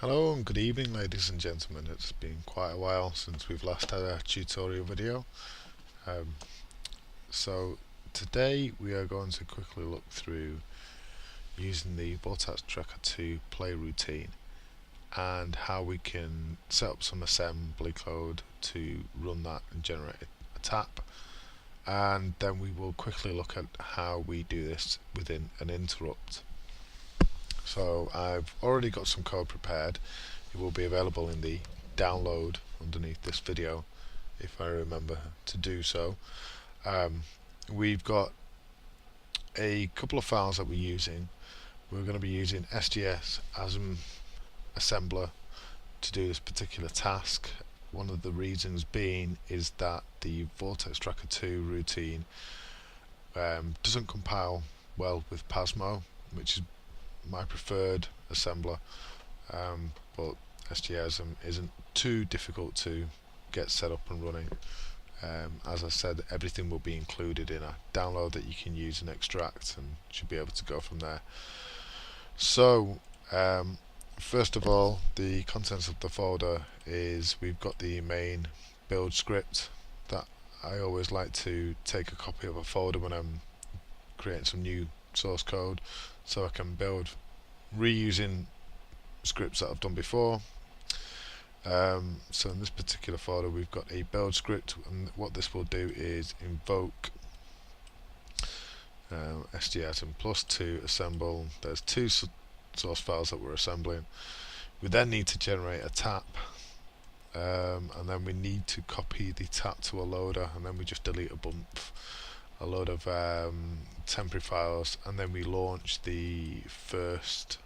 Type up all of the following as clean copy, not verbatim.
Hello and good evening, ladies and gentlemen. It's been quite a while since we've last had a tutorial video. Um, so today we are going to quickly look through using the Vortex Tracker 2 play routine and how we can set up some assembly code to run that and generate a tap. And then we will quickly look at how we do this within an interrupt. So I've already got some code prepared. It will be available in the download underneath this video if I remember to do so. We've got a couple of files that we're using. We're going to be using SGS ASM assembler to do this particular task. One of the reasons being is that the Vortex Tracker 2 routine doesn't compile well with Pasmo, which is my preferred assembler, but SGSM isn't too difficult to get set up and running. As I said, everything will be included in a download that you can use and extract, and should be able to go from there. So first of all, the contents of the folder is we've got the main build script that I always like to take a copy of a folder when I'm creating some new source code, so I can build reusing scripts that I've done before. So in this particular folder we've got a build script, and what this will do is invoke SGSM plus to assemble. There's two source files that we're assembling. We then need to generate a tap, and then we need to copy the tap to a loader, and then we just delete a load of temporary files, and then we launch the first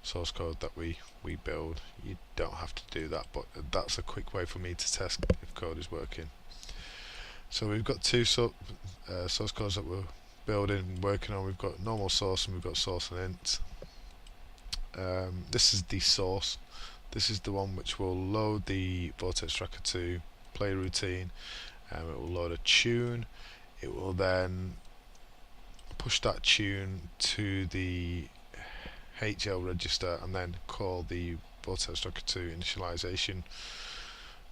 source code that we build. You don't have to do that, but that's a quick way for me to test if code is working. So we've got two source codes that we're building, working on. We've got normal source and we've got source and int. This is the source. This is the one which will load the Vortex Tracker 2 play routine. It will load a tune. It will then push that tune to the HL register and then call the Vortex Tracker 2 initialization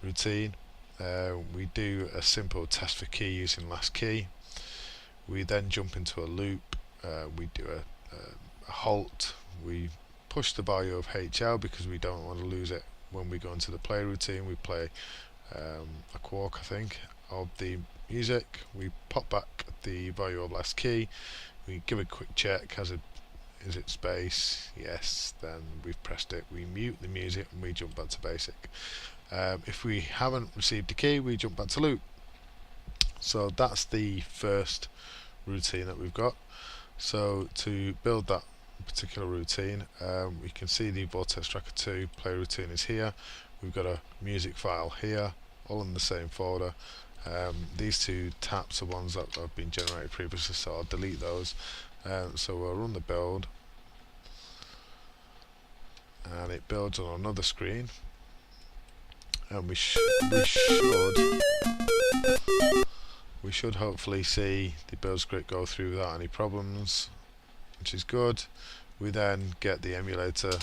routine. We do a simple test for key using last key. We then jump into a loop. We do a halt. We push the value of HL because we don't want to lose it when we go into the play routine. We play a quark, I think, of the music. We pop back the value of last key. We give a quick check. Is it space? Yes. Then we've pressed it. We mute the music and we jump back to basic. If we haven't received a key, we jump back to loop. So that's the first routine that we've got. So to build that particular routine, we can see the Vortex Tracker 2 play routine is here. We've got a music file here, all in the same folder. These two taps are ones that have been generated previously, so I'll delete those. So we'll run the build, and it builds on another screen, and we should hopefully see the build script go through without any problems, which is good. We then get the emulator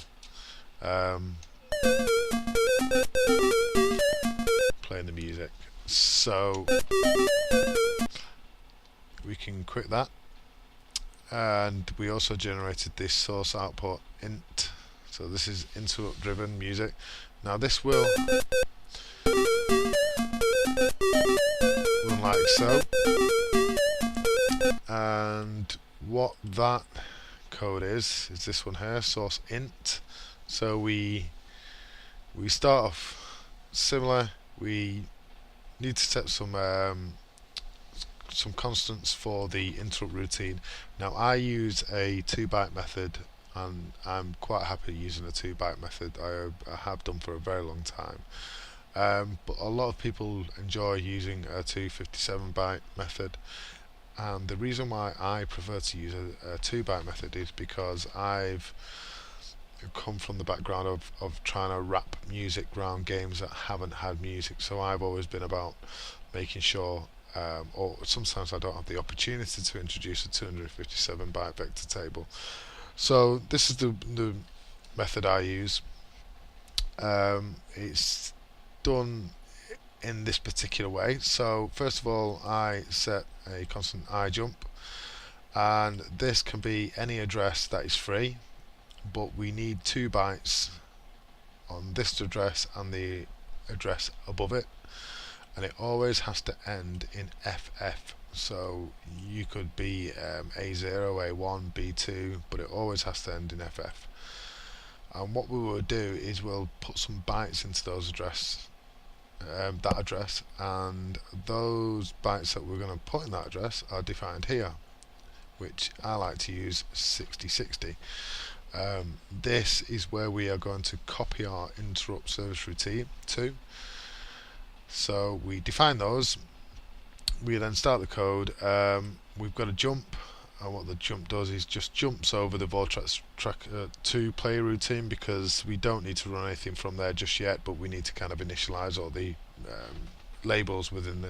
playing the music, so we can quit that. And we also generated this source output int, so this is interrupt driven music. Now this will run like so, and what that code is this one here, source int. So we start off similar. We need to set some constants for the interrupt routine. Now I use a 2-byte method, and I'm quite happy using a 2-byte method. I have done for a very long time, but a lot of people enjoy using a 257-byte method, and the reason why I prefer to use a 2-byte method is because I've come from the background of trying to wrap music around games that haven't had music, so I've always been about making sure, or sometimes I don't have the opportunity to introduce a 257-byte vector table. So this is the method I use. It's done in this particular way. So first of all, I set a constant I jump, and this can be any address that is free, but we need 2 bytes on this address and the address above it, and it always has to end in FF. So you could be A0, A1, B2, but it always has to end in FF. And what we will do is we'll put some bytes into those that address, and those bytes that we're going to put in that address are defined here, which I like to use 6060. This is where we are going to copy our interrupt service routine to. So we define those, we then start the code. We've got a jump, and what the jump does is just jumps over the Vortex track to play routine, because we don't need to run anything from there just yet, but we need to kind of initialize all the labels within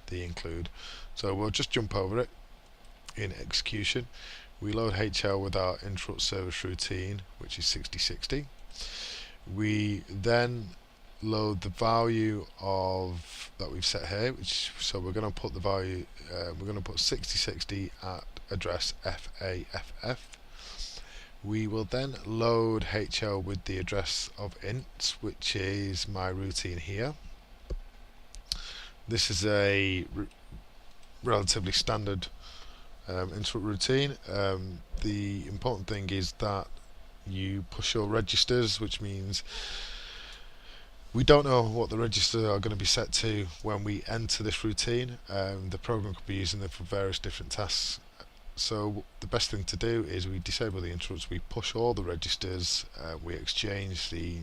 the include. So we'll just jump over it in execution. We load HL with our interrupt service routine, which is 6060. We then load the value of that we've set here, so we're going to put the value, we're going to put 6060 at address FAFF. We will then load HL with the address of ints, which is my routine here. This is a relatively standard interrupt routine. The important thing is that you push your registers, which means we don't know what the registers are going to be set to when we enter this routine. The program could be using them for various different tasks. So the best thing to do is we disable the interrupts, we push all the registers, we exchange the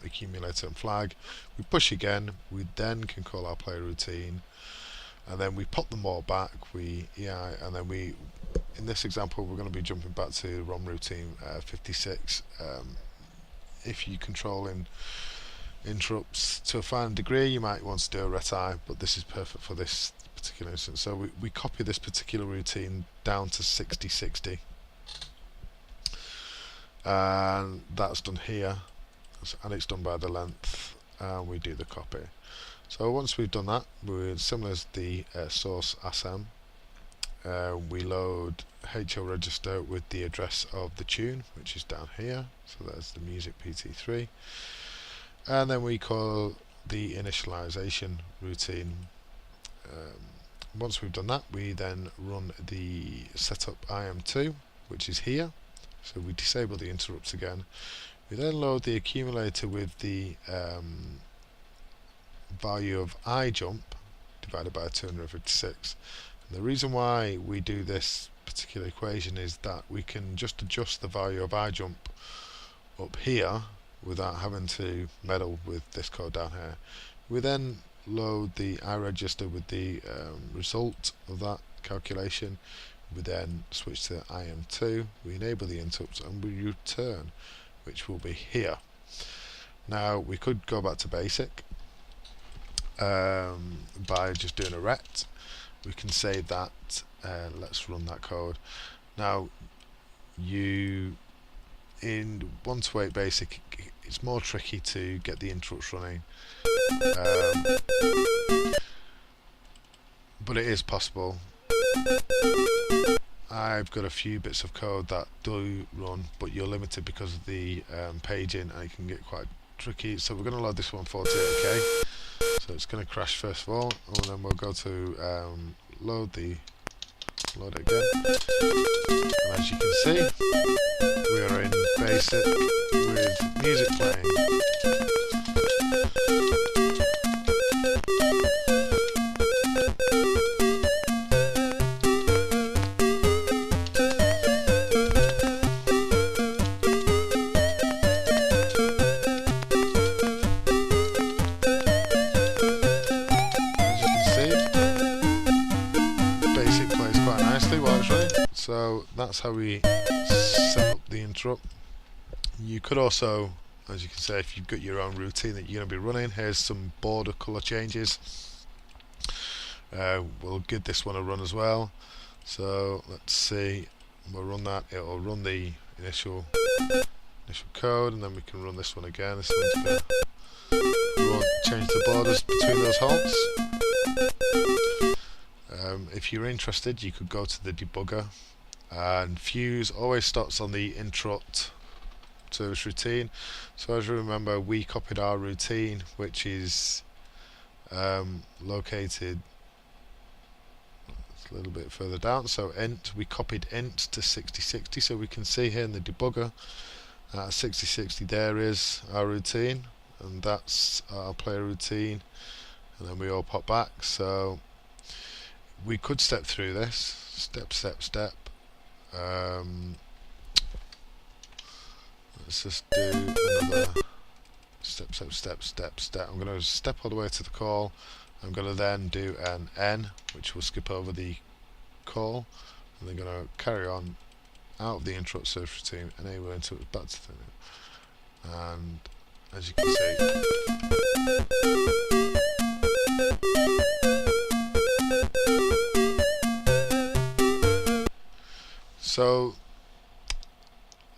accumulator and flag, we push again, we then can call our play routine, and then we pop them all back, and then we, in this example, we're going to be jumping back to ROM routine 56. If you control in interrupts to a fine degree, you might want to do a reti, but this is perfect for this particular instance. So we copy this particular routine down to 6060, and that's done here, and it's done by the length, and we do the copy. So once we've done that, we're similar as the source ASM. We load HL register with the address of the tune, which is down here, so that's the music PT3, and then we call the initialization routine. Once we've done that, we then run the setup IM2, which is here, so we disable the interrupts again. We then load the accumulator with the value of iJump divided by 256. And the reason why we do this particular equation is that we can just adjust the value of iJump up here without having to meddle with this code down here. We then load the iRegister with the result of that calculation. We then switch to IM2, we enable the interrupts, and we return, which will be here. Now we could go back to basic by just doing a ret. We can save that. Let's run that code. Now in 128 basic, it's more tricky to get the interrupts running, but it is possible. I've got a few bits of code that do run, but you're limited because of the paging, and it can get quite tricky. So we're going to load this 148k. So it's going to crash first of all, and then we'll go to load it again. And as you can see, we are in basic with music playing. So that's how we set up the interrupt. You could also, as you can say, if you've got your own routine that you're going to be running, here's some border color changes. We'll give this one a run as well. So let's see, we'll run that. It will run the initial initial code, and then we can run this one again. This one's gonna change the borders between those halts. If you're interested, you could go to the debugger, and fuse always starts on the interrupt service routine. So as you remember, we copied our routine, which is located a little bit further down. So int, we copied int to 6060, so we can see here in the debugger 6060 there is our routine, and that's our player routine, and then we all pop back. So we could step through this step. Let's just do another step. I'm going to step all the way to the call. I'm going to then do an N, which will skip over the call, and then going to carry on out of the interrupt service routine, enable into it back to the, and as you can see, so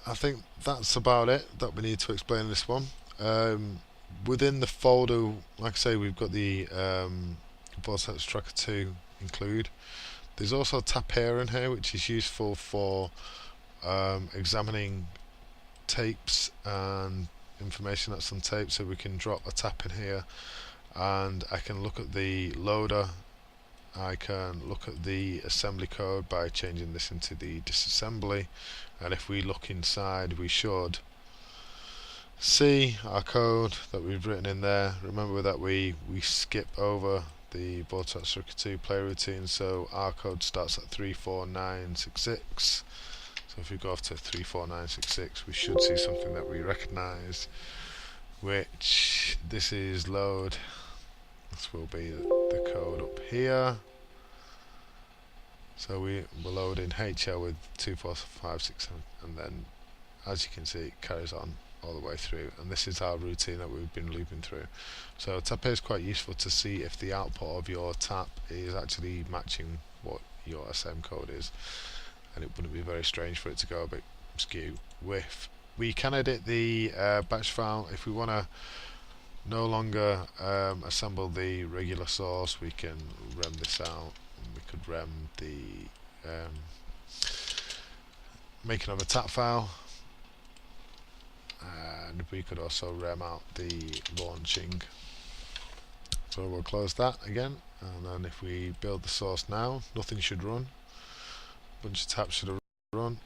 I think that's about it that we need to explain in this one. Within the folder, like I say, we've got the Vortex Tracker 2 include. There's also a tap here in here, which is useful for examining tapes and information that's on tape. So we can drop a tap in here, and I can look at the loader. I can look at the assembly code by changing this into the disassembly, and if we look inside, we should see our code that we've written in there. Remember that we skip over the Vortex Tracker 2 play routine, so our code starts at 34966. So if we go off to 34966, we should see something that we recognize, which this is load. This will be the code up here. So we're loading HL with 2, 4, 5, 6, 7, and then as you can see, it carries on all the way through, and this is our routine that we've been looping through. So tap here is quite useful to see if the output of your tap is actually matching what your ASM code is, and it wouldn't be very strange for it to go a bit skew. We can edit the batch file if we want to no longer assemble the regular source. We can rem this out, and we could rem the make another tap file, and we could also rem out the launching. So we'll close that again, and then if we build the source now, nothing should run. A bunch of taps should have run.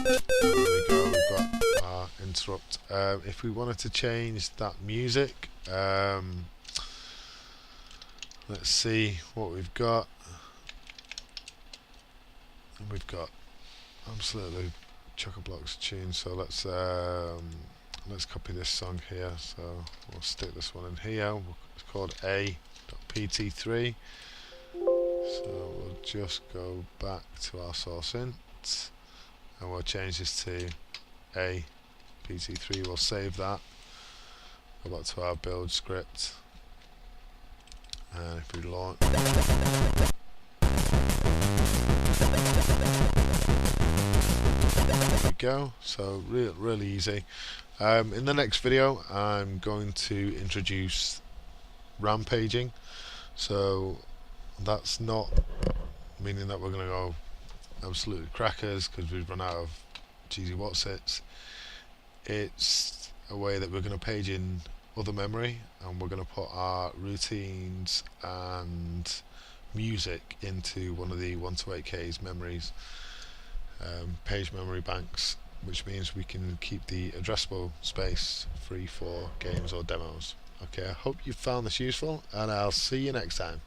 There we go, we've got our interrupt. If we wanted to change that music, let's see what we've got. And we've got absolutely chock-a-blocks tunes, so let's copy this song here. So we'll stick this one in here. It's called a.pt3. So we'll just go back to our source int, and we'll change this to a.pt3. We'll save that. Go back to our build script, and if we launch, there we go. So really easy. In the next video, I'm going to introduce rampaging. So that's not meaning that we're going to go absolutely crackers because we've run out of cheesy whatsits. It's a way that we're going to page in other memory, and we're going to put our routines and music into one of the 128K's memories, page memory banks, which means we can keep the addressable space free for games or demos. Okay, I hope you found this useful, and I'll see you next time.